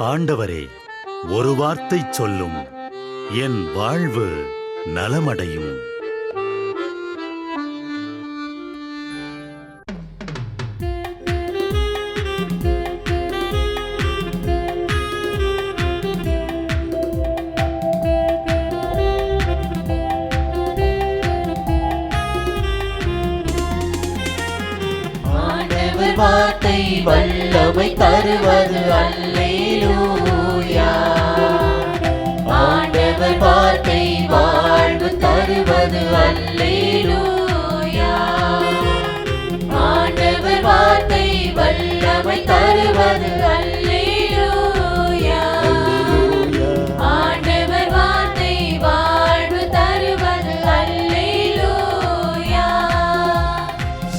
ஆண்டவரே, ஒரு வார்த்தை சொல்லும், என் வாழ்வு நலமடையும். வார்த்தை வல்லமை தருவது அல்லேலூயா. ஆண்டவர் வார்த்தை வாழ்வு தருவது அல்லேலூயா. ஆண்டவர் வார்த்தை வல்லமை தருவது அல்லேலூயா. ஆண்டவர் வார்த்தை வாழ்வு தருவது அல்லேலூயா.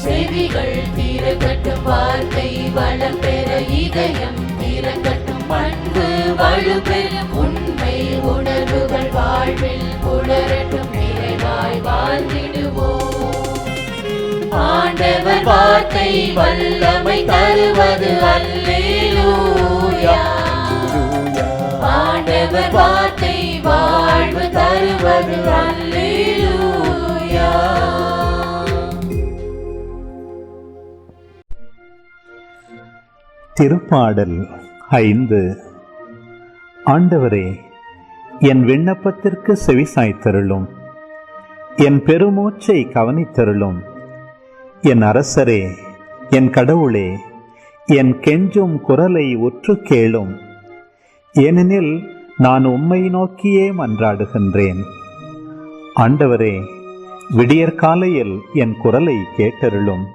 செவிகள் திறக்கட்டும், வார்த்தை வளம் பெற இதயம் திறக்கட்டும், பண்பு வலுப்பெறும், உண்மை உணர்வுகள் வாழ்வில் புலரட்டும், நிறைவாய் வாழ்ந்திடுவோம். ஆண்டவர் வார்த்தை வல்லமை தருவது அல்லேலூயா. ஆண்டவர் வார்த்தை வாழ்வு தருவது அல்லேலூயா. திருப்பாடல் 5. ஆண்டவரே, என் விண்ணப்பத்திற்கு செவிசாய்த்தருளும், என் பெருமூச்சை கவனித்தருளும். என் அரசரே, என் கடவுளே, என் கெஞ்சும் குரலை உற்று கேளும். ஏனெனில் நான் உம்மை நோக்கியே மன்றாடுகின்றேன். ஆண்டவரே, விடியற்காலையில் என் குரலை கேட்டருளும்.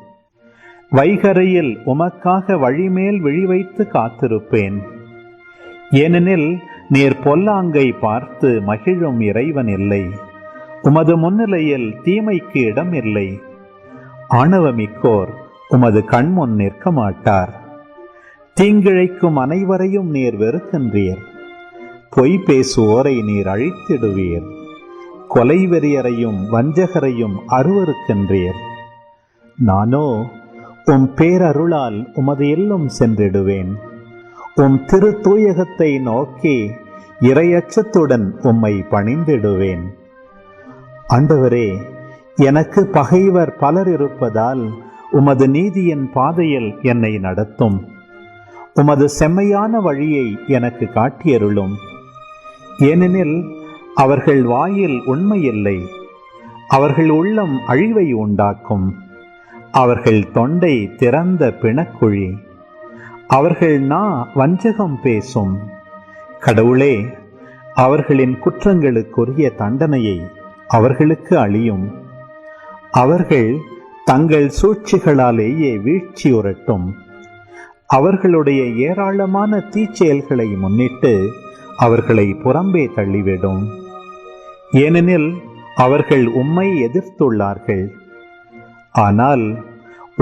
வைகரையில் உமக்காக வழிமேல் விழிவைத்து காத்திருப்பேன். ஏனெனில் நீர் பொல்லாங்கை பார்த்து மகிழும் இறைவன் இல்லை. உமது முன்னிலையில் தீமைக்கு இடம் இல்லை. ஆணவமிக்கோர் உமது கண்முன் நிற்க மாட்டார். தீங்கிழைக்கும் அனைவரையும் நீர் வெறுக்கின்றீர். பொய் பேசுவோரை நீர் அழித்திடுவீர். கொலைவெறியரையும் வஞ்சகரையும் அருவருக்கின்றீர். நானோ உம் பேரருளால் உமது இல்லம் சென்றிடுவேன். உம் திரு தூயகத்தை நோக்கி இறையச்சத்துடன் உம்மை பணிந்திடுவேன். ஆண்டவரே, எனக்கு பகைவர் பலர் இருப்பதால் உமது நீதியின் பாதையில் என்னை நடத்தும். உமது செம்மையான வழியை எனக்கு காட்டியருளும். ஏனெனில் அவர்கள் வாயில் உண்மையில்லை. அவர்கள் உள்ளம் அழிவை உண்டாக்கும். அவர்கள் தொண்டை திறந்த பிணக்குழி. அவர்கள் நா வஞ்சகம் பேசும். கடவுளே, அவர்களின் குற்றங்களுக்குரிய தண்டனையை அவர்களுக்கு அளியும். அவர்கள் தங்கள் சூழ்ச்சிகளாலேயே வீழ்ச்சியுறட்டும். அவர்களுடைய ஏராளமான தீச்செயல்களை முன்னிட்டு அவர்களை புறம்பே தள்ளிவிடும். ஏனெனில் அவர்கள் உம்மை எதிர்த்துள்ளார்கள். ஆனால்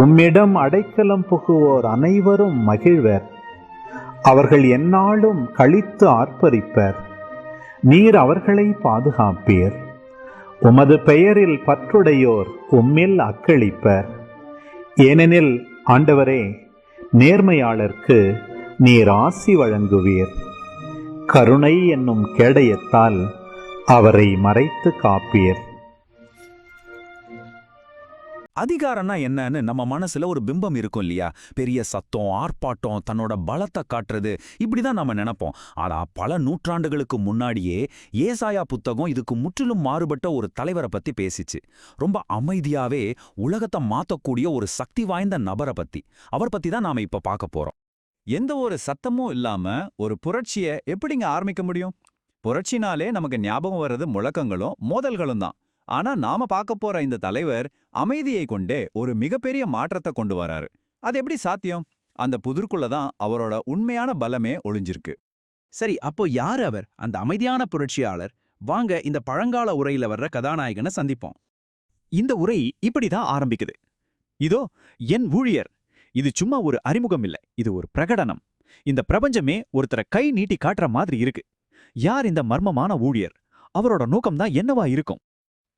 உம்மிடம் அடைக்கலம் புகுவோர் அனைவரும் மகிழ்வர். அவர்கள் எந்நாளும் களித்து ஆர்ப்பரிப்பர். நீர் அவர்களை பாதுகாப்பீர். உமது பெயரில் பற்றுடையோர் உம்மில் அக்களிப்பர். ஏனெனில் ஆண்டவரே, நேர்மையாளர்க்கு நீர் ஆசி வழங்குவீர். கருணை என்னும் கேடயத்தால் அவரை மறைத்து காப்பீர். அதிகாரம்னா என்னன்னு நம்ம மனசுல ஒரு பிம்பம் இருக்கும் இல்லையா? பெரிய சத்தம், ஆர்ப்பாட்டம், தன்னோட பலத்தை காட்டுறது, இப்படிதான் நம்ம நினைப்போம். ஆனா பல நூற்றாண்டுகளுக்கு முன்னாடியே ஏசாயா புத்தகம் இதுக்கு முற்றிலும் மாறுபட்ட ஒரு தலைவரை பத்தி பேசிச்சு. ரொம்ப அமைதியாவே உலகத்தை மாத்தக்கூடிய ஒரு சக்தி வாய்ந்த நபரை பத்தி. அவர் பத்தி தான் நாம இப்ப பார்க்க போறோம். எந்த ஒரு சத்தமும் இல்லாம ஒரு புரட்சியை எப்படிங்க ஆரம்பிக்க முடியும்? புரட்சினாலே நமக்கு ஞாபகம் வர்றது முழக்கங்களும் மோதல்களும் தான். ஆனா நாம பார்க்க போற இந்த தலைவர் அமைதியை கொண்டே ஒரு மிகப்பெரிய மாற்றத்தை கொண்டு வராரு. அது எப்படி சாத்தியம்? அந்த புதிர்க்குள்ளதான் அவரோட உண்மையான பலமே ஒளிஞ்சிருக்கு. சரி, அப்போ யார் அவர், அந்த அமைதியான புரட்சியாளர்? வாங்க இந்த பழங்கால உரையில வர்ற கதாநாயகனை சந்திப்போம். இந்த உரை இப்படிதான் ஆரம்பிக்குது. இதோ என் ஊழியர். இது சும்மா ஒரு அறிமுகம் இல்லை, இது ஒரு பிரகடனம். இந்த பிரபஞ்சமே ஒருத்தரை கை நீட்டி காட்டுற மாதிரி இருக்கு. யார் இந்த மர்மமான ஊழியர்? அவரோட நோக்கம்தான் என்னவா இருக்கும்?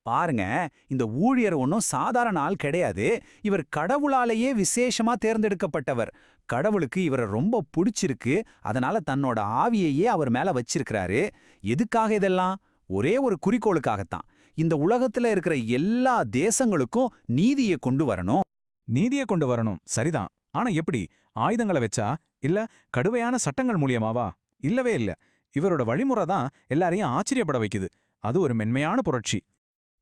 பாருங்க, இந்த ஊழியர் ஒன்றும் சாதாரண ஆள் கிடையாது. இவர் கடவுளாலேயே விசேஷமா தேர்ந்தெடுக்கப்பட்டவர். கடவுளுக்கு இவரை ரொம்ப பிடிச்சிருக்கு. அதனால தன்னோட ஆவியையே அவர் மேல வச்சிருக்கிறாரு. எதுக்காக இதெல்லாம்? ஒரே ஒரு குறிக்கோளுக்காகத்தான். இந்த உலகத்துல இருக்கிற எல்லா தேசங்களுக்கும் நீதியை கொண்டு வரணும். நீதியை கொண்டு வரணும், சரிதான். ஆனா எப்படி? ஆயுதங்களை வச்சா, இல்ல கடுமையான சட்டங்கள் மூலியமாவா? இல்லவே இல்ல. இவரோட வழிமுறை தான் எல்லாரையும் ஆச்சரியப்பட வைக்குது. அது ஒரு மென்மையான புரட்சி.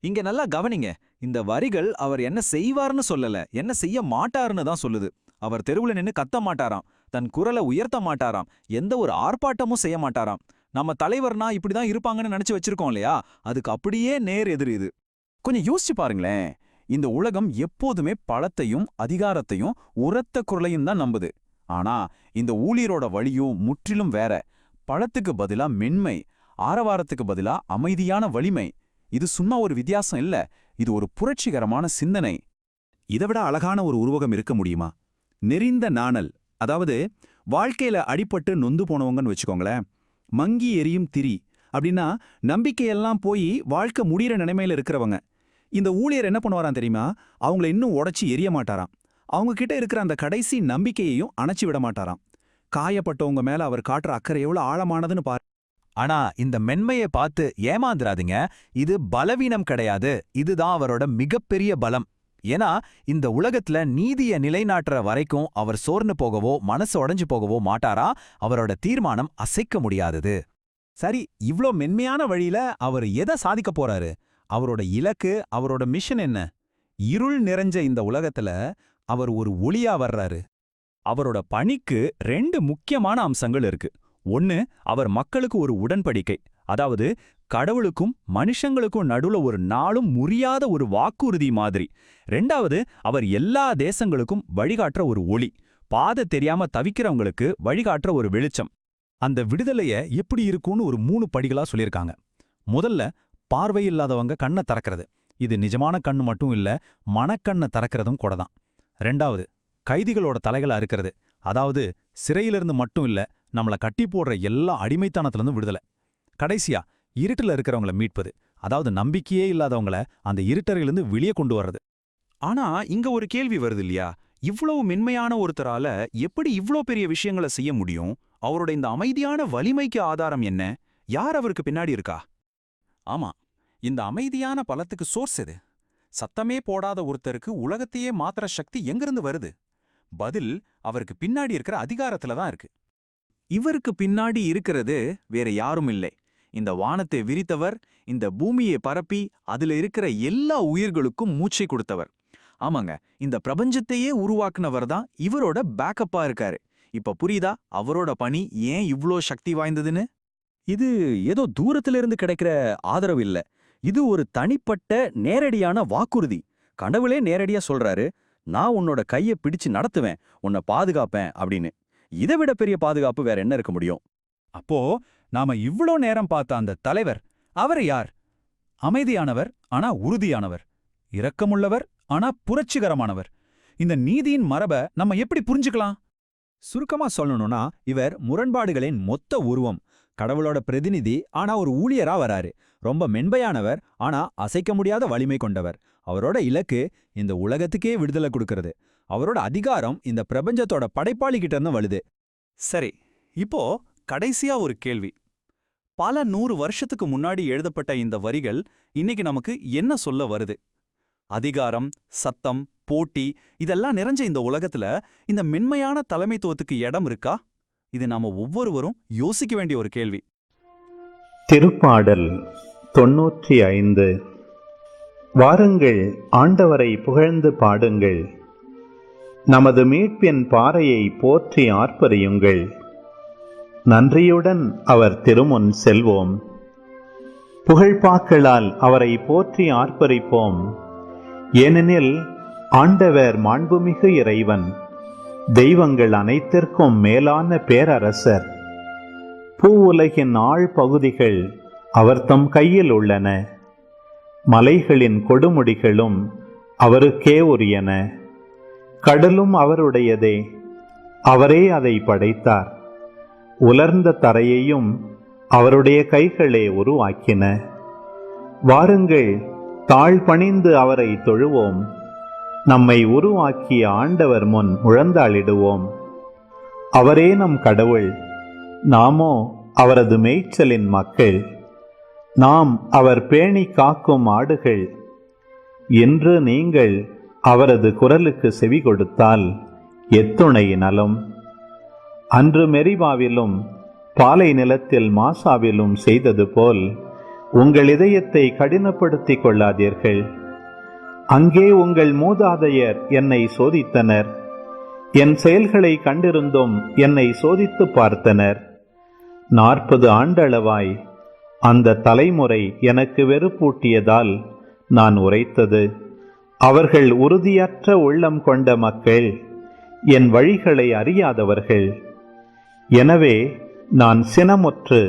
இங்க நல்லா கவனிங்க. இந்த வரிகள் அவர் என்ன செய்வார்னு சொல்லல, என்ன செய்ய மாட்டாருன்னு தான் சொல்லுது. அவர் தெருவுல நின்னு கத்த மாட்டாராம், தன் குரலை உயர்த்த மாட்டாராம், எந்த ஒரு ஆர்ப்பாட்டமும் செய்ய மாட்டாராம். நம்ம தலைவர்னா இப்படிதான் இருப்பாங்கன்னு நினைச்சு வச்சிருக்கோம் இல்லையா? அதுக்கு அப்படியே நேர் எதிர் இது. கொஞ்சம் யோசிச்சு பாருங்களேன். இந்த உலகம் எப்போதுமே பழத்தையும் அதிகாரத்தையும் உரத்த குரலையும் தான் நம்புது. ஆனா இந்த ஊழியரோட வழியும் முற்றிலும் வேற. பழத்துக்கு பதிலா மென்மை, ஆரவாரத்துக்கு பதிலா அமைதியான வலிமை. இது சும்மா ஒரு வித்தியாசம் இல்ல, இது ஒரு புரட்சிகரமான சிந்தனை. இதைவிட அழகான ஒரு உருவகம் இருக்க முடியுமா? நெறிந்த நாணல், அதாவது வாழ்க்கையில அடிபட்டு நொந்து போனவங்கன்னு வச்சுக்கோங்களேன். மங்கி எரியும் திரி அப்படின்னா நம்பிக்கையெல்லாம் போய் வாழ்க்கை முடிகிற நிலைமையில இருக்கிறவங்க. இந்த ஊழியர் என்ன பண்ணுவாராம் தெரியுமா? அவங்கள இன்னும் உடைச்சி எரிய மாட்டாராம். அவங்க கிட்ட இருக்கிற அந்த கடைசி நம்பிக்கையையும் அணைச்சி விட மாட்டாராம். காயப்பட்டவங்க மேல அவர் காட்டுற அக்கறை எவ்வளவு ஆழமானதுன்னு பாரு. ஆனா இந்த மென்மையை பார்த்து ஏமாந்துராதீங்க. இது பலவீனம் கிடையாது, இதுதான் அவரோட மிகப்பெரிய பலம். ஏன்னா இந்த உலகத்துல நீதியை நிலைநாட்டுற வரைக்கும் அவர் சோர்ந்து போகவோ மனசு உடைஞ்சு போகவோ மாட்டாரா. அவரோட தீர்மானம் அசைக்க முடியாதது. சரி, இவ்ளோ மென்மையான வழியில அவர் எதை சாதிக்க போறாரு? அவரோட இலக்கு, அவரோட மிஷன் என்ன? இருள் நிறைஞ்ச இந்த உலகத்துல அவர் ஒரு ஒளியா வர்றாரு. அவரோட பணிக்கு 2 முக்கியமான அம்சங்கள் இருக்கு. ஒன்னு, அவர் மக்களுக்கு ஒரு உடன்படிக்கை, அதாவது கடவுளுக்கும் மனுஷங்களுக்கும் நடுவுல ஒரு நாளும் முறியாத ஒரு வாக்குறுதி மாதிரி. 2வது, அவர் எல்லா தேசங்களுக்கும் வழிகாட்டுற ஒரு ஒளி, பாதை தெரியாம தவிக்கிறவங்களுக்கு வழிகாட்டுற ஒரு வெளிச்சம். அந்த விடுதலைய எப்படி இருக்கும்னு ஒரு 3 படிகளா சொல்லியிருக்காங்க. முதல்ல, பார்வை இல்லாதவங்க கண்ணை திறக்கிறது. இது நிஜமான கண்ணு மட்டும் இல்ல, மனக்கண்ணை திறக்கிறதும் கூட தான். 2வது, கைதிகளோட தலைகளா இருக்கிறது. அதாவது சிறையிலிருந்து மட்டும் இல்ல, நம்மள கட்டி போடுற எல்லா அடிமைத்தனத்திலிருந்து விடுதலை. கடைசியா, இருட்டுல இருக்கிறவங்கள மீட்பது. அதாவது நம்பிக்கையே இல்லாதவங்கள அந்த இருட்டறையிலிருந்து வெளியே கொண்டு வர்றது. ஆனா இங்க ஒரு கேள்வி வருது இல்லையா? இவ்வளவு மென்மையான ஒருத்தரால எப்படி இவ்ளோ பெரிய விஷயங்களை செய்ய முடியும்? அவரோட இந்த அமைதியான வலிமைக்கு ஆதாரம் என்ன? யார் அவருக்கு பின்னாடி இருக்கா? ஆமா, இந்த அமைதியான பலத்துக்கு சோர்ஸ் எது? சத்தமே போடாத ஒருத்தருக்கு உலகத்தையே மாத்திர சக்தி எங்கிருந்து வருது? பதில் அவருக்கு பின்னாடி இருக்கிற அதிகாரத்துல தான் இருக்கு. இவருக்கு பின்னாடி இருக்கிறது வேற யாரும் இல்லை. இந்த வானத்தை விரித்தவர், இந்த பூமியை பரப்பி அதுல இருக்கிற எல்லா உயிர்களுக்கும் மூச்சை கொடுத்தவர். ஆமாங்க, இந்த பிரபஞ்சத்தையே உருவாக்குனவர் தான் இவரோட பேக்கப்பா இருக்காரு. இப்ப புரியுதா அவரோட பணி ஏன் இவ்ளோ சக்தி வாய்ந்ததுன்னு? இது ஏதோ தூரத்திலிருந்து கிடைக்கிற ஆதரவு இல்ல, இது ஒரு தனிப்பட்ட நேரடியான வாக்குறுதி. கடவுளே நேரடியா சொல்றாரு, நான் உன்னோட கையை பிடிச்சு நடத்துவேன், உன்னை பாதுகாப்பேன் அப்படின்னு. இதை விட பெரிய பாதுகாப்பு வேற என்ன இருக்க முடியும்? அப்போ நாம இவ்ளோ நேரம் பார்த்த அந்த தலைவர், அவர் யார்? அமைதியானவர் ஆனா உறுதியானவர், இரக்கமுள்ளவர் ஆனா புரட்சிகரமானவர். இந்த நீதியின் மரபை நம்ம எப்படி புரிஞ்சுக்கலாம்? சுருக்கமா சொல்லணும்னா, இவர் முரண்பாடுகளின் மொத்த உருவம். கடவுளோட பிரதிநிதி ஆனா ஒரு ஊழியரா வராரு. ரொம்ப மென்மையானவர் ஆனா அசைக்க முடியாத வலிமை கொண்டவர். அவரோட இலக்கு இந்த உலகத்துக்கே விடுதலை கொடுக்கறது. அவரோட அதிகாரம் இந்த பிரபஞ்சத்தோட படைப்பாளி கிட்ட இருந்து வருது. சரி, இப்போ கடைசியா ஒரு கேள்வி. பல 100 வருஷத்துக்கு முன்னாடி எழுதப்பட்ட இந்த வரிகள் இன்னைக்கு நமக்கு என்ன சொல்ல வருது? அதிகாரம், சத்தம், போட்டி இதெல்லாம் நிறைஞ்ச இந்த உலகத்துல இந்த மென்மையான தலைமைத்துவத்துக்கு இடம் இருக்கா? இது நாம ஒவ்வொருவரும் யோசிக்க வேண்டிய ஒரு கேள்வி. திருப்பாடல் 95. வாருங்கள், ஆண்டவரை புகழ்ந்து பாடுங்கள். நமது மீட்பின் பாறையை போற்றி ஆர்ப்பரியுங்கள். நன்றியுடன் அவர் திருமுன் செல்வோம். புகழ்பாக்களால் அவரை போற்றி ஆர்ப்பரிப்போம். ஏனெனில் ஆண்டவர் மாண்புமிகு இறைவன், தெய்வங்கள் அனைத்திற்கும் மேலான பேரரசர். பூவுலகின் ஆழ் பகுதிகள் அவர் தம் கையில் உள்ளன. மலைகளின் கொடுமுடிகளும் அவருக்கே உரியன. கடலும் அவருடையதே, அவரே அதை படைத்தார். உலர்ந்த தரையையும் அவருடைய கைகளே உருவாக்கின. வாருங்கள், தாழ் பணிந்து அவரை தொழுவோம். நம்மை உருவாக்கிய ஆண்டவர் முன் முழந்தாளிடுவோம். அவரே நம் கடவுள், நாமோ அவரது மேய்ச்சலின் மக்கள். நாம் அவர் பேணி காக்கும் ஆடுகள். என்று நீங்கள் அவரது குரலுக்கு செவி கொடுத்தால் எத்துணை நலம். அன்று மெரிபாவிலும் பாலை நிலத்தில் மாசாவிலும் செய்தது போல் உங்கள் இதயத்தை கடினப்படுத்திக் கொள்ளாதீர்கள். அங்கே உங்கள் மூதாதையர் என்னை சோதித்தனர். என் செயல்களை கண்டிருந்தும் என்னை சோதித்து பார்த்தனர். 40 ஆண்டளவாய் அந்த தலைமுறை எனக்கு வெறுப்பூட்டியதால் நான் உரைத்தது. அவர்கள் உறுதியற்ற உள்ளம் கொண்ட மக்கள், என் வழிகளை அறியாதவர்கள். எனவே நான் சினமுற்று,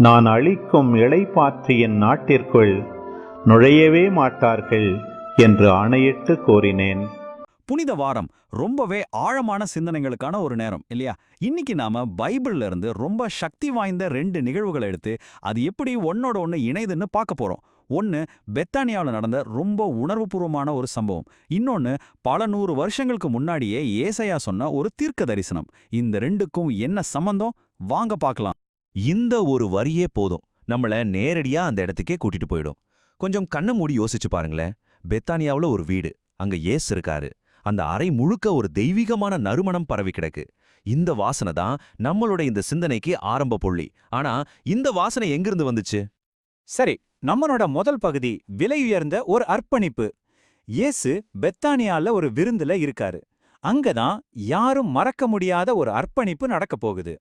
நான் அளிக்கும் இளைப்பாற்றியின் நாட்டிற்குள் நுழையவே மாட்டார்கள் என்று ஆணையிட்டு கோரினேன். புனித வாரம் ரொம்பவே ஆழமான சிந்தனைகளுக்கான ஒரு நேரம் இல்லையா? இன்னைக்கு நாம பைபிள்ல இருந்து ரொம்ப சக்தி வாய்ந்த 2 நிகழ்வுகளை எடுத்து அது எப்படி ஒன்னோட ஒன்று இணைதுன்னு பார்க்க போறோம். ஒன்று பெத்தானியாவில் நடந்த ரொம்ப உணர்வுபூர்வமான ஒரு சம்பவம். இன்னொன்று பல 100 வருஷங்களுக்கு முன்னாடியே ஏசாயா சொன்ன ஒரு தீர்க்க தரிசனம். இந்த 2க்கும் என்ன சம்பந்தம்? வாங்க பார்க்கலாம். இந்த ஒரு வரியே போதும், நம்மள நேரடியா அந்த இடத்துக்கே கூட்டிட்டு போயிடும். கொஞ்சம் கண்ணை மூடி யோசிச்சு பாருங்களேன். பெத்தானியாவுல ஒரு வீடு, அங்க இயேசு இருக்காரு. அந்த அறை முழுக்க ஒரு தெய்வீகமான நறுமணம் பரவி கிடக்கு. இந்த வாசனை தான் நம்மளோட இந்த சிந்தனைக்கு ஆரம்ப புள்ளி. ஆனா இந்த வாசனை எங்கிருந்து வந்துச்சு? சரி, நம்மளோட முதல் பகுதி விலையுயர்ந்த ஒரு அர்ப்பணிப்பு. இயேசு பெத்தானியால ஒரு விருந்துல இருக்காரு. அங்கதான் யாரும் மறக்க முடியாத ஒரு அர்ப்பணிப்பு நடக்க போகுது.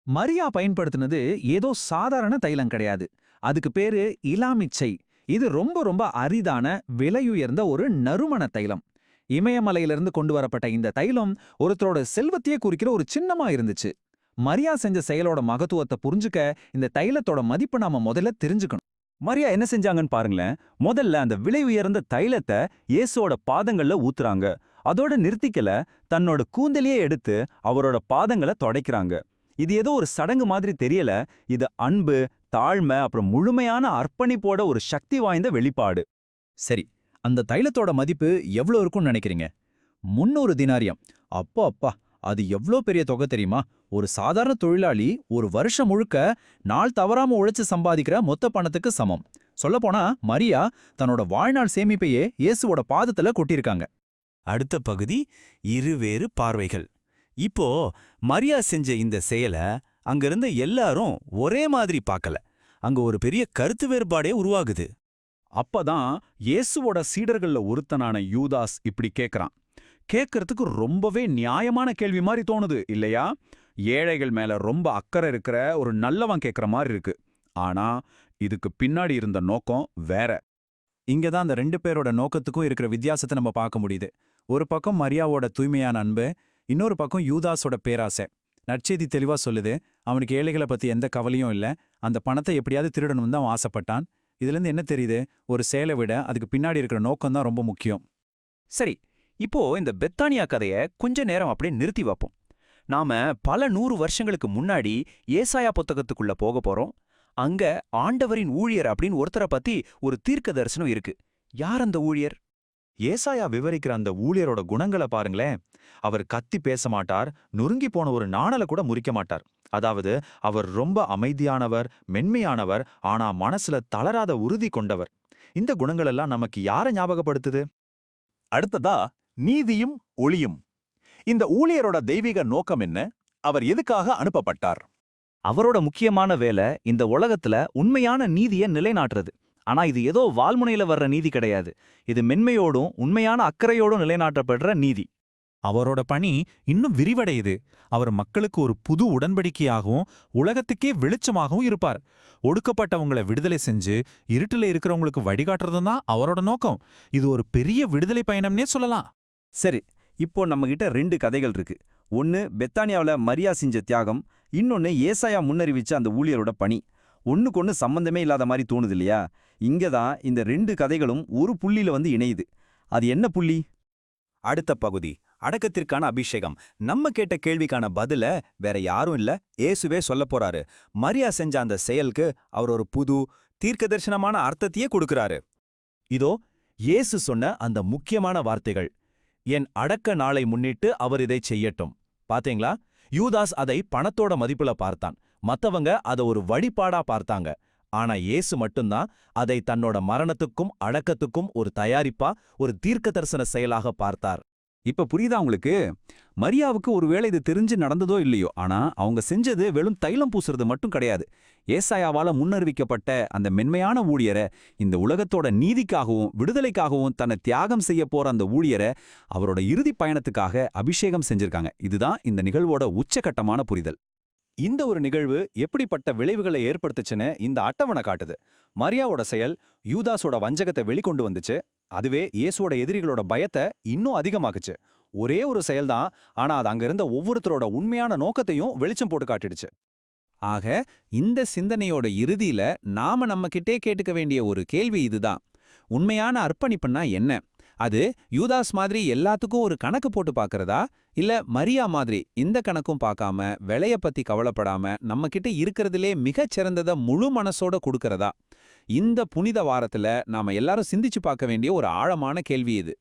மரியா பயன்படுத்தினது ஏதோ சாதாரண தைலம் கிடையாது. அதுக்கு பேரு இலாமிச்சை. இது ரொம்ப ரொம்ப அரிதான விலையுயர்ந்த ஒரு நறுமண தைலம். இமயமலையிலிருந்து கொண்டு வரப்பட்ட இந்த தைலம் ஒருத்தரோட செல்வத்தையே குறிக்கிற ஒரு சின்னமா இருந்துச்சு. மரியா செஞ்ச செயலோட மகத்துவத்தை புரிஞ்சுக்க இந்த தைலத்தோட மதிப்பு நாம முதல்ல தெரிஞ்சுக்கணும். மரியா என்ன செஞ்சாங்கன்னு பாருங்களேன். முதல்ல அந்த விலை உயர்ந்த தைலத்தை இயேசுவோட பாதங்கள்ல ஊத்துறாங்க. அதோட நிறுத்திக்கல, தன்னோட கூந்தலையே எடுத்து அவரோட பாதங்களை தொடைக்கிறாங்க. இது ஏதோ ஒரு சடங்கு மாதிரி தெரியல. இது அன்பு, தாழ்மை, அப்புறம் முழுமையான அர்ப்பணிப்போட ஒரு சக்தி வாய்ந்த வெளிப்பாடு. சரி, அந்த தைலத்தோட மதிப்பு எவ்வளோ இருக்கும்னு நினைக்கிறீங்க? 300 தினாரியம். அப்பா, அது எவ்வளோ பெரிய தொகை தெரியுமா? ஒரு சாதாரண தொழிலாளி ஒரு வருஷம் முழுக்க நாள் தவறாம உழைச்சு சம்பாதிக்கிற மொத்த பணத்துக்கு சமம். சொல்லப்போனா மரியா தன்னோட வாழ்நாள் சேமிப்பையே இயேசுவோட பாதத்துல கொட்டியிருக்காங்க. அடுத்த பகுதி இருவேறு பார்வைகள். இப்போ மரியா செஞ்ச இந்த செயலை அங்கிருந்த எல்லாரும் ஒரே மாதிரி பார்க்கல. அங்க ஒரு பெரிய கருத்து வேறுபாடே உருவாகுது. அப்பதான் இயேசுவோட சீடர்கள்ல ஒருத்தனான யூதாஸ் இப்படி கேக்குறான். கேட்கறதுக்கு ரொம்பவே நியாயமான கேள்வி மாதிரி தோணுது இல்லையா? ஏழைகள் மேல ரொம்ப அக்கறை இருக்கிற ஒரு நல்லவன் கேட்கற மாதிரி இருக்கு. ஆனா இதுக்கு பின்னாடி இருந்த நோக்கம் வேற. இங்கதான் அந்த 2 பேரோட நோக்கத்துக்கும் இருக்கிற வித்தியாசத்தை நம்ம பார்க்க முடியுது. ஒரு பக்கம் மரியாவோட தூய்மையான அன்பு, இன்னொரு பக்கம் யூதாஸோட பேராசை. நற்செய்தி தெளிவா சொல்லுது, அவனுக்கு ஏழைகளை பத்தி எந்த கவலையும் இல்ல. அந்த பணத்தை எப்படியாவது திருடணும்னு தான் அவன் ஆசைப்பட்டான். இதுலேருந்து என்ன தெரியுது? ஒரு செயலை விட அதுக்கு பின்னாடி இருக்கிற நோக்கம் தான் ரொம்ப முக்கியம். சரி, இப்போ இந்த பெத்தானியா கதைய கொஞ்ச நேரம் அப்படியே நிறுத்தி வைப்போம். நாம பல 100 வருஷங்களுக்கு முன்னாடி ஏசாயா புத்தகத்துக்குள்ள போக போறோம். அங்க ஆண்டவரின் ஊழியர் அப்படின்னு ஒருத்தரை பத்தி ஒரு தீர்க்க தரிசனம் இருக்கு. யார் அந்த ஊழியர்? ஏசாயா விவரிக்கிற அந்த ஊழியரோட குணங்களை பாருங்களேன். அவர் கத்தி பேச மாட்டார், நொறுங்கி போன ஒரு நாணலை கூட முறிக்க மாட்டார். அதாவது அவர் ரொம்ப அமைதியானவர், மென்மையானவர், ஆனா மனசுல தளராத உறுதி கொண்டவர். இந்த குணங்களெல்லாம் நமக்கு யாரை ஞாபகப்படுத்துது? அடுத்ததா நீதியும் ஒளியும். இந்த ஊழியரோட தெய்வீக நோக்கம் என்ன? அவர் எதுக்காக அனுப்பப்பட்டார்? அவரோட முக்கியமான வேலை இந்த உலகத்துல உண்மையான நீதியை நிலைநாட்டுறது. ஆனா இது ஏதோ வால்முனையில வர்ற நீதி கிடையாது. இது மென்மையோடும் உண்மையான அக்கறையோடும் நிலைநாட்டப்படுற நீதி. அவரோட பணி இன்னும் விரிவடையுது. அவர் மக்களுக்கு ஒரு புது உடன்படிக்கையாகவும் உலகத்துக்கே வெளிச்சமாகவும் இருப்பார். ஒடுக்கப்பட்டவங்களை விடுதலை செஞ்சு இருட்டுல இருக்கிறவங்களுக்கு வழிகாட்டுறதும் தான் அவரோட நோக்கம். இது ஒரு பெரிய விடுதலை பயணம்னே சொல்லலாம். சரி, இப்போ நம்மகிட்ட 2 கதைகள் இருக்கு. ஒன்னு பெத்தானியாவுல மரியா செஞ்ச தியாகம், இன்னொன்னு ஏசாயா முன்னறிவிச்ச அந்த ஊழியரோட பணி. ஒண்ணுக்கொன்னு சம்பந்தமே இல்லாத மாதிரி தோணுது இல்லையா? இங்கதான் இந்த 2 கதைகளும் ஒரு புள்ளியில வந்து இணையுது. அது என்ன புள்ளி? அடுத்த பகுதி அடக்கத்திற்கான அபிஷேகம். நம்ம கேட்ட கேள்விக்கான பதில வேற யாரும் இல்ல, இயேசுவே சொல்லப் போறாரு. மரியா செஞ்ச அந்த செயலுக்கு அவர் ஒரு புது தீர்க்க தரிசனமான அர்த்தத்தையே கொடுக்கறாரு. இதோ இயேசு சொன்ன அந்த முக்கியமான வார்த்தைகள். என் அடக்க நாளை முன்னிட்டு அவர் இதைச் செய்யட்டும். பாத்தீங்களா? யூதாஸ் அதை பணத்தோட மதிப்புல பார்த்தான். மத்தவங்க அதை ஒரு வழிபாடா பார்த்தாங்க. ஆனா இயேசு மட்டும்தான் அதை தன்னோட மரணத்துக்கும் அடக்கத்துக்கும் ஒரு தயாரிப்பா, ஒரு தீர்க்க தரிசன செயலாக பார்த்தார். இப்ப புரியுதா உங்களுக்கு? மரியாவுக்கு ஒருவேளை இது தெரிஞ்சு நடந்ததோ இல்லையோ, ஆனா அவங்க செஞ்சது வெறும் தைலம் பூசுறது மட்டும் கிடையாது. ஏசாயாவால முன்னறிவிக்கப்பட்ட அந்த மென்மையான ஊழியரை, இந்த உலகத்தோட நீதிக்காகவும் விடுதலைக்காகவும் தன்னை தியாகம் செய்ய போற அந்த ஊழியரை அவரோட இறுதி பயணத்துக்காக அபிஷேகம் செஞ்சிருக்காங்க. இதுதான் இந்த நிகழ்வோட உச்சகட்டமான புரிதல். இந்த ஒரு நிகழ்வு எப்படிப்பட்ட விளைவுகளை ஏற்படுத்துச்சுன்னு இந்த அட்டவணை காட்டுது. மரியாவோட செயல் யூதாஸோட வஞ்சகத்தை வெளிக்கொண்டு வந்துச்சு. அதுவே இயேசுவோட எதிரிகளோட பயத்தை இன்னும் அதிகமாக்குச்சு. ஒரே ஒரு செயல்தான், ஆனா அது அங்க இருந்த ஒவ்வொருத்தரோட உண்மையான நோக்கத்தையும் வெளிச்சம் போட்டு காட்டிடுச்சு. ஆக இந்த சிந்தனையோட இறுதியில நாம நம்மகிட்டே கேட்டுக்க வேண்டிய ஒரு கேள்வி இதுதான். உண்மையான அர்ப்பணிப்புன்னா என்ன? அது யூதாஸ் மாதிரி எல்லாத்துக்கும் ஒரு கணக்கு போட்டு பார்க்கறதா, இல்ல மரியா மாதிரி இந்த கணக்கும் பார்க்காம விலைய பத்தி கவலைப்படாம நம்ம கிட்ட இருக்கிறதுலே மிகச் சிறந்ததை முழு மனசோட கொடுக்கறதா? இந்த புனித வாரத்துல நாம எல்லாரும் சிந்திச்சு பார்க்க வேண்டிய ஒரு ஆழமான கேள்வி இது.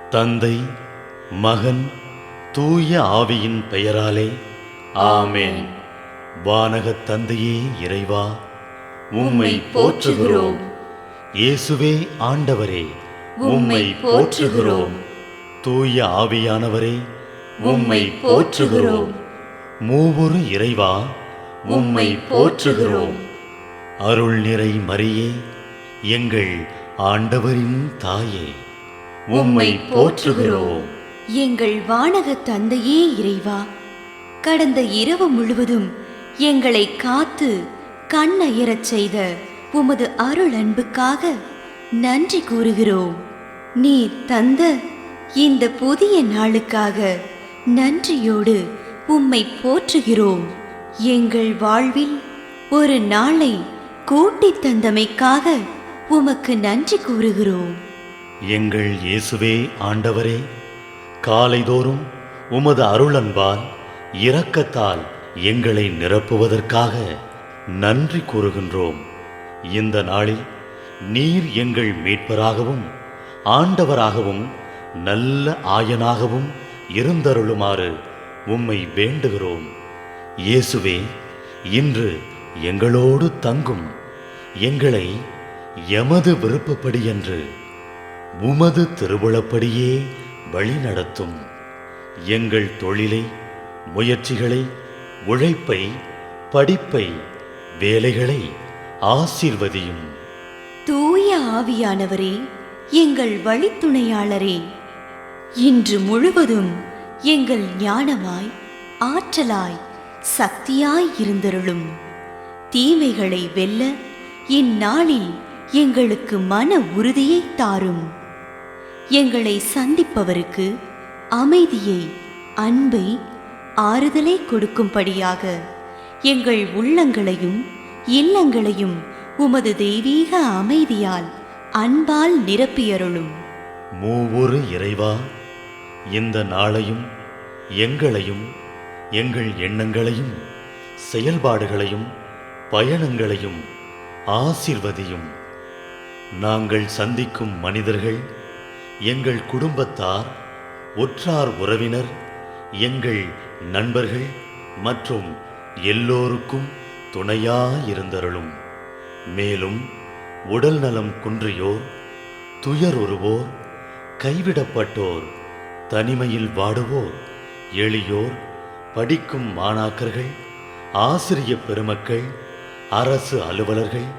தந்தை, மகன், தூய ஆவியின் பெயராலே ஆமென். வானகத் தந்தையே இறைவா, உம்மை போற்றுகிறோம். இயேசுவே ஆண்டவரே, உம்மை போற்றுகிறோம். தூய ஆவியானவரே, உம்மை போற்றுகிறோம். மூவொரு இறைவா, உம்மை போற்றுகிறோம். அருள் நிறை மரியே, எங்கள் ஆண்டவரின் தாயே, உம்மை போற்றுகிறோம். எங்கள் வானக தந்தையே இறைவா, கடந்த இரவு முழுவதும் எங்களை காத்து கண்ணயரச் செய்த உமது அருள் அன்புக்காக நன்றி கூறுகிறோம். நீர் தந்த இந்த புதிய நாளுக்காக நன்றியோடு உம்மை போற்றுகிறோம். எங்கள் வாழ்வில் ஒரு நாளை கூட்டித் தந்தமைக்காக உமக்கு நன்றி கூறுகிறோம். எங்கள் இயேசுவே ஆண்டவரே, காலைதோறும் உமது அருளன்பால் இரக்கத்தால் எங்களை நிரப்புவதற்காக நன்றி கூறுகின்றோம். இந்த நாளில் நீர் எங்கள் மீட்பராகவும் ஆண்டவராகவும் நல்ல ஆயனாகவும் இருந்தருளுமாறு உம்மை வேண்டுகிறோம். இயேசுவே, இன்று எங்களோடு தங்கும். எங்களை எமது விருப்பப்படியன்று உமது திருவுளப்படியே வழிநடத்தும். எங்கள் தொழிலை, முயற்சிகளை, உழைப்பை, படிப்பை, வேலைகளை ஆசீர்வதியும். தூய ஆவியானவரே, எங்கள் வழித்துணையாளரே, இன்று முழுவதும் எங்கள் ஞானமாய், ஆற்றலாய், சக்தியாய் இருந்தருளும். தீமைகளை வெல்ல இந்நாளில் எங்களுக்கு மன உறுதியை தாரும். எங்களை சந்திப்பவருக்கு அமைதியை, அன்பை, ஆறுதலை கொடுக்கும்படியாக எங்கள் உள்ளங்களையும் இல்லங்களையும் உமது தெய்வீக அமைதியால், அன்பால் நிரப்பியருளும். மூவொரு இறைவா, இந்த நாளையும் எங்களையும் எங்கள் எண்ணங்களையும் செயல்பாடுகளையும் பயணங்களையும் ஆசீர்வதியும். நாங்கள் சந்திக்கும் மனிதர்கள், எங்கள் குடும்பத்தார், உற்றார் உறவினர், எங்கள் நண்பர்கள் மற்றும் எல்லோருக்கும் துணையாயிருந்தருளும். மேலும் உடல் நலம் குன்றியோர், துயருறுவோர், கைவிடப்பட்டோர், தனிமையில் வாடுவோர், எளியோர், படிக்கும் மாணாக்கர்கள், ஆசிரிய பெருமக்கள், அரசு அலுவலர்கள்,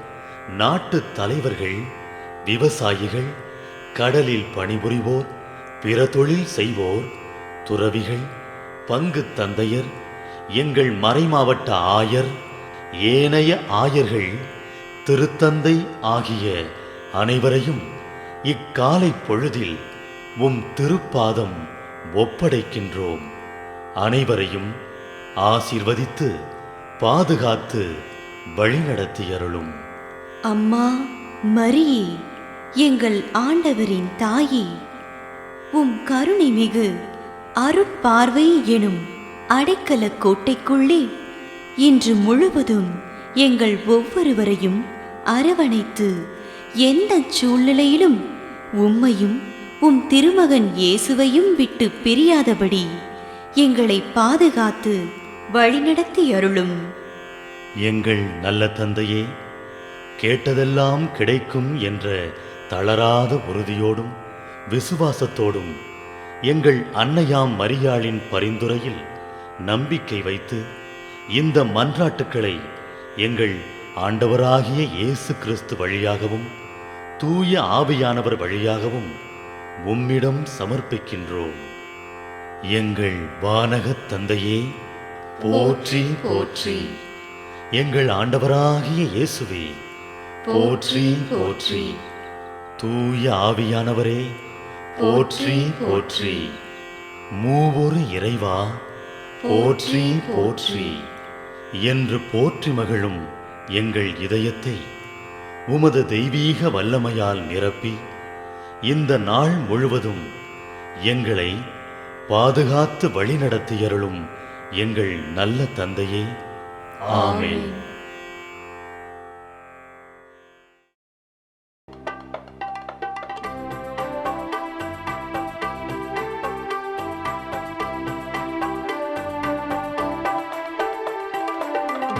நாட்டுத் தலைவர்கள், விவசாயிகள், கடலில் பணிபுரிவோர், பிற தொழில் செய்வோர், துறவிகள், பங்கு தந்தையர், எங்கள் மறைமாவட்ட ஆயர், ஏனைய ஆயர்கள், திருத்தந்தை ஆகிய அனைவரையும் இக்காலை பொழுதில் உம் திருப்பாதம் ஒப்படைக்கின்றோம். அனைவரையும் ஆசீர்வதித்து பாதுகாத்து வழிநடத்தியருளும். அம்மா மரியே, எங்கள் ஆண்டவரின் தாயே, உம் கருணை மிகு அருட்பார்வை எனும் அடைக்கல கோட்டைக்குள்ளே இன்று முழுவதும் எங்கள் ஒவ்வொருவரையும் அரவணைத்து எந்த சூழ்நிலையிலும் உம்மையும் உம் திருமகன் இயேசுவையும் விட்டு பிரியாதபடி எங்களை பாதுகாத்து வழிநடத்தி அருளும். எங்கள் நல்ல தந்தையே, கேட்டதெல்லாம் கிடைக்கும் என்ற தளராத உறுதியோடும் விசுவாசத்தோடும் எங்கள் அன்னையாம் மரியாளின் பரிந்துரையில் நம்பிக்கை வைத்து இந்த மன்றாட்டுக்களை எங்கள் ஆண்டவராகிய இயேசு கிறிஸ்து வழியாகவும் தூய ஆவியானவர் வழியாகவும் உம்மிடம் சமர்ப்பிக்கின்றோம். எங்கள் வானகத் தந்தையே, போற்றி போற்றி. எங்கள் ஆண்டவராகிய இயேசுவே, போற்றி போற்றி. தூய ஆவியானவரே, போற்றி போற்றி. மூவொரு இறைவா, போற்றி போற்றி என்று போற்றி மகிழும் எங்கள் இதயத்தை உமது தெய்வீக வல்லமையால் நிரப்பி இந்த நாள் முழுவதும் எங்களை பாதுகாத்து வழிநடத்தியருளும் எங்கள் நல்ல தந்தையே. ஆமென்.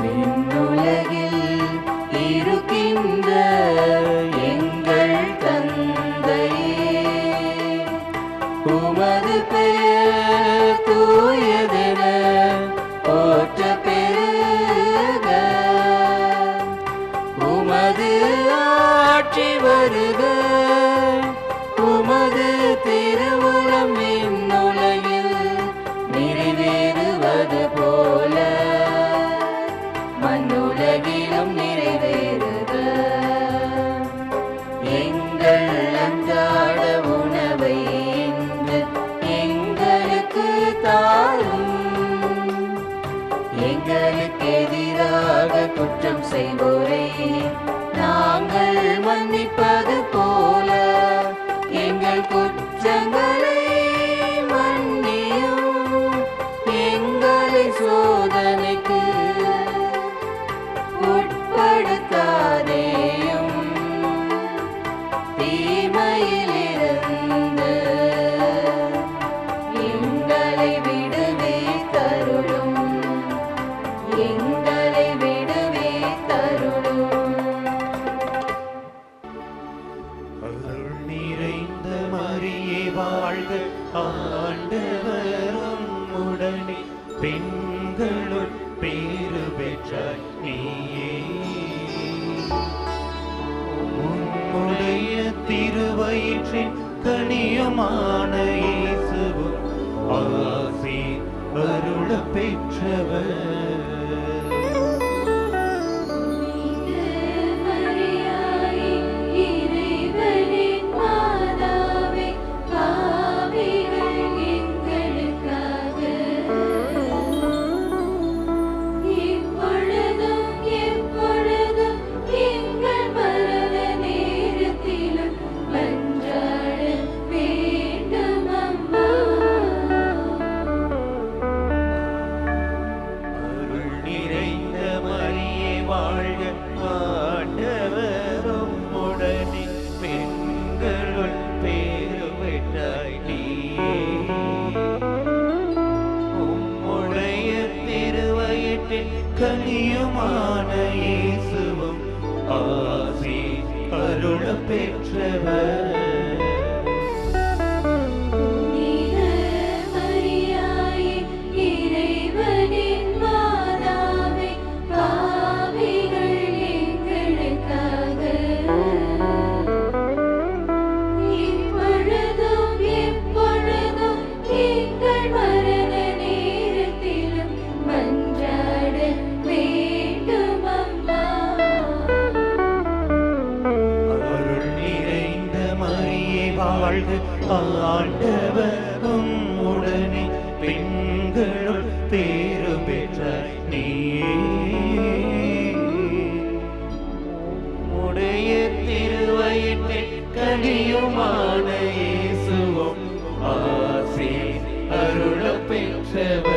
விண்ணுலகில் இருக்கின்ற எங்கள் தந்தையே, உமது பெயர் தூயதென போற்றப் பெறுக. உமது ஆட்சி வருக. உமது திருவுளம் விண்ணுலகில் நிறைவேறுவது போல மண்ணுலகிலும் நிறைவேறுக. எங்கள் அன்றாட உணவை இன்று எங்களுக்கு தாரும். எங்களுக்கு எதிராக குற்றம் செய்வோரை நாங்கள் மன்னிப்பது போல எங்கள் குற்றங்களை மன்னியும். எங்களை சோதனைக்கு உட்படுத்தாதேயும், தீமையிலிருந்து எங்களை விடுவித்தருளும். எங்களை விடுவித்தருளும். அருள் நிறைந்த மரியே வாழ்க, ஆண்டவரும் உடனே பெண்களுள் பேறு பெற்றாய் நீயே. உம்முடைய திருவயிற்றின் கனியுமான இயேசுவும் ஆசி அருள பெற்றவர். கனியுமான இயேசுவும் ஆசி அருள பெற்றவர். ஆண்டவரும் உடனே பெண்களுள் பேறு பெற்ற நீயே உடைய திருவயிற்றில் கனியுமான இயேசுவும் ஆசி அருள பெற்றவர்